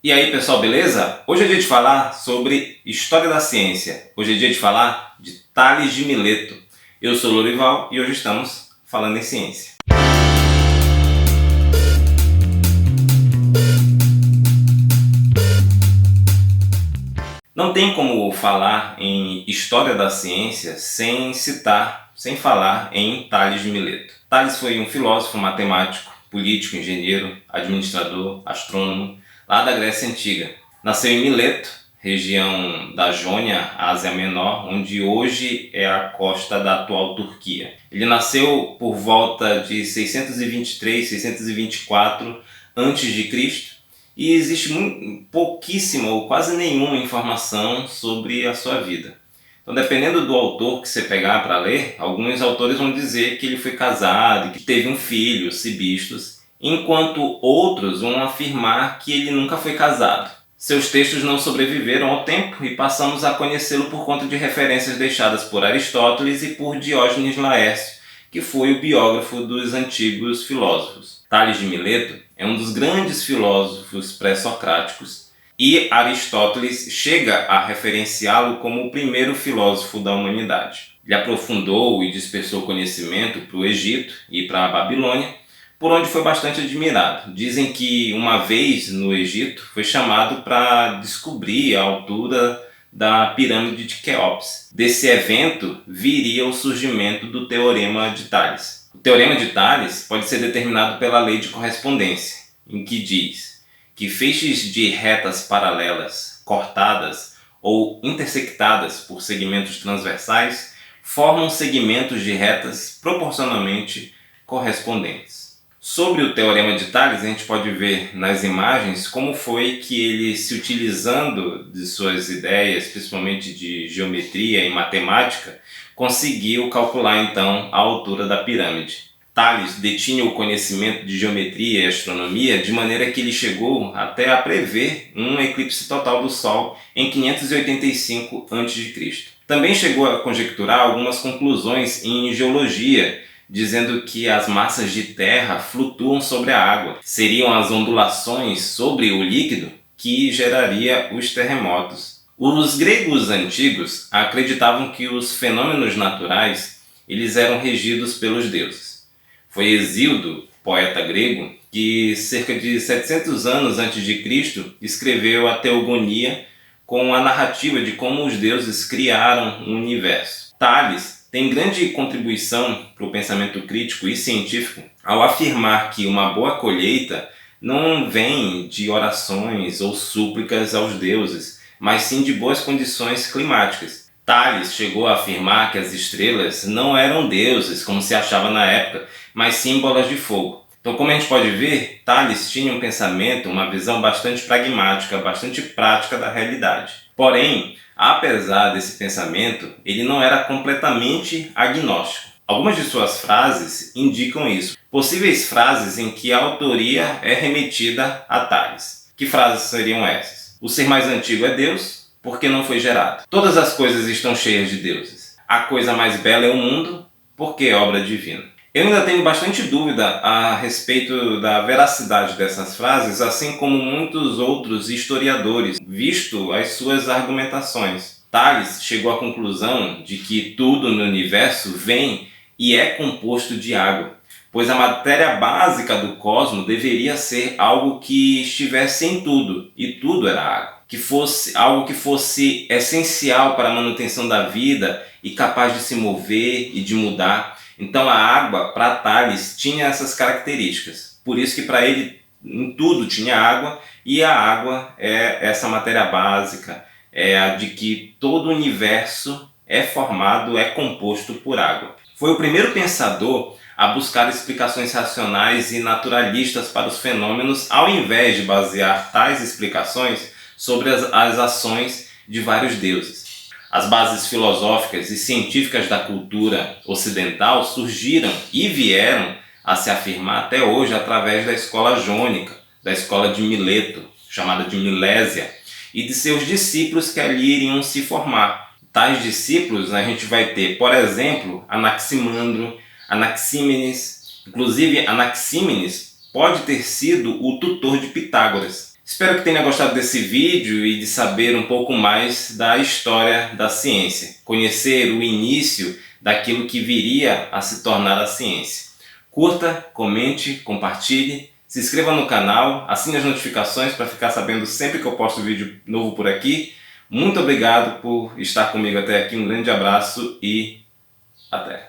E aí, pessoal, beleza? Hoje é dia de falar sobre história da ciência. Hoje é dia de falar de Tales de Mileto. Eu sou o Lorival e hoje estamos falando em ciência. Não tem como falar em história da ciência sem falar em Tales de Mileto. Tales foi um filósofo, matemático, político, engenheiro, administrador, astrônomo, lá da Grécia Antiga. Nasceu em Mileto, região da Jônia, Ásia Menor, onde hoje é a costa da atual Turquia. Ele nasceu por volta de 623, 624 a.C. e existe pouquíssima ou quase nenhuma informação sobre a sua vida. Então, dependendo do autor que você pegar para ler, alguns autores vão dizer que ele foi casado e que teve um filho, Cibistos, enquanto outros vão afirmar que ele nunca foi casado. Seus textos não sobreviveram ao tempo e passamos a conhecê-lo por conta de referências deixadas por Aristóteles e por Diógenes Laércio, que foi o biógrafo dos antigos filósofos. Tales de Mileto é um dos grandes filósofos pré-socráticos e Aristóteles chega a referenciá-lo como o primeiro filósofo da humanidade. Ele aprofundou e dispersou conhecimento para o Egito e para a Babilônia, por onde foi bastante admirado. Dizem que uma vez no Egito foi chamado para descobrir a altura da pirâmide de Quéops. Desse evento viria o surgimento do Teorema de Tales. O Teorema de Tales pode ser determinado pela lei de correspondência, em que diz que feixes de retas paralelas, cortadas ou intersectadas por segmentos transversais formam segmentos de retas proporcionalmente correspondentes. Sobre o Teorema de Tales, a gente pode ver nas imagens como foi que ele, se utilizando de suas ideias, principalmente de geometria e matemática, conseguiu calcular então a altura da pirâmide. Tales detinha o conhecimento de geometria e astronomia de maneira que ele chegou até a prever um eclipse total do Sol em 585 a.C. Também chegou a conjecturar algumas conclusões em geologia, dizendo que as massas de terra flutuam sobre a água. Seriam as ondulações sobre o líquido que geraria os terremotos. Os gregos antigos acreditavam que os fenômenos naturais eles eram regidos pelos deuses. Foi Hesíodo, poeta grego, que cerca de 700 anos antes de Cristo escreveu a Teogonia com a narrativa de como os deuses criaram o universo. Tales tem grande contribuição para o pensamento crítico e científico ao afirmar que uma boa colheita não vem de orações ou súplicas aos deuses, mas sim de boas condições climáticas. Tales chegou a afirmar que as estrelas não eram deuses, como se achava na época, mas sim bolas de fogo. Então, como a gente pode ver, Tales tinha um pensamento, uma visão bastante pragmática, bastante prática da realidade. Porém, apesar desse pensamento, ele não era completamente agnóstico. Algumas de suas frases indicam isso. Possíveis frases em que a autoria é remetida a Tales. Que frases seriam essas? O ser mais antigo é Deus, porque não foi gerado. Todas as coisas estão cheias de deuses. A coisa mais bela é o mundo, porque é obra divina. Eu ainda tenho bastante dúvida a respeito da veracidade dessas frases, assim como muitos outros historiadores, visto as suas argumentações. Tales chegou à conclusão de que tudo no universo vem e é composto de água, pois a matéria básica do cosmos deveria ser algo que estivesse em tudo, e tudo era água. Que fosse algo que fosse essencial para a manutenção da vida e capaz de se mover e de mudar. Então a água, para Tales, tinha essas características. Por isso que para ele em tudo tinha água, e a água é essa matéria básica, é a de que todo o universo é formado, é composto por água. Foi o primeiro pensador a buscar explicações racionais e naturalistas para os fenômenos, ao invés de basear tais explicações sobre as ações de vários deuses. As bases filosóficas e científicas da cultura ocidental surgiram e vieram a se afirmar até hoje através da escola jônica, da escola de Mileto, chamada de Milésia, e de seus discípulos que ali iriam se formar. Tais discípulos a gente vai ter, por exemplo, Anaximandro, Anaxímenes. Inclusive, Anaxímenes pode ter sido o tutor de Pitágoras. Espero que tenha gostado desse vídeo e de saber um pouco mais da história da ciência, conhecer o início daquilo que viria a se tornar a ciência. Curta, comente, compartilhe, se inscreva no canal, assine as notificações para ficar sabendo sempre que eu posto vídeo novo por aqui. Muito obrigado por estar comigo até aqui, um grande abraço e até!